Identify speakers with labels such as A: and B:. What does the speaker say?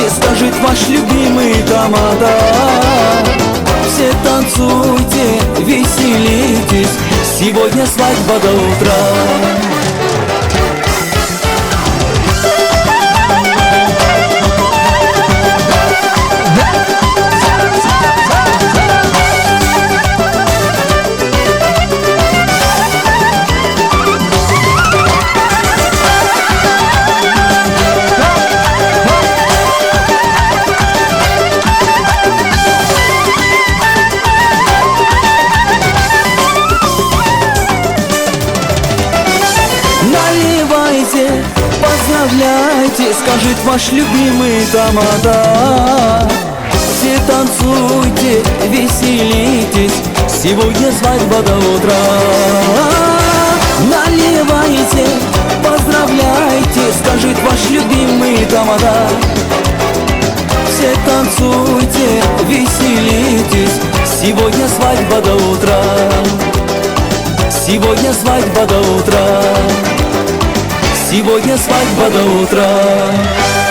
A: скажет ваш любимый тамада. Все танцуйте, веселитесь, сегодня свадьба до утра. Наливайте, поздравляйте, скажет ваш любимый тамада. Все танцуйте, веселитесь, сегодня свадьба до утра. Наливайте, поздравляйте, скажет ваш любимый тамада. Все танцуйте, веселитесь, сегодня свадьба до утра. Сегодня свадьба до утра. Сегодня свадьба до утра.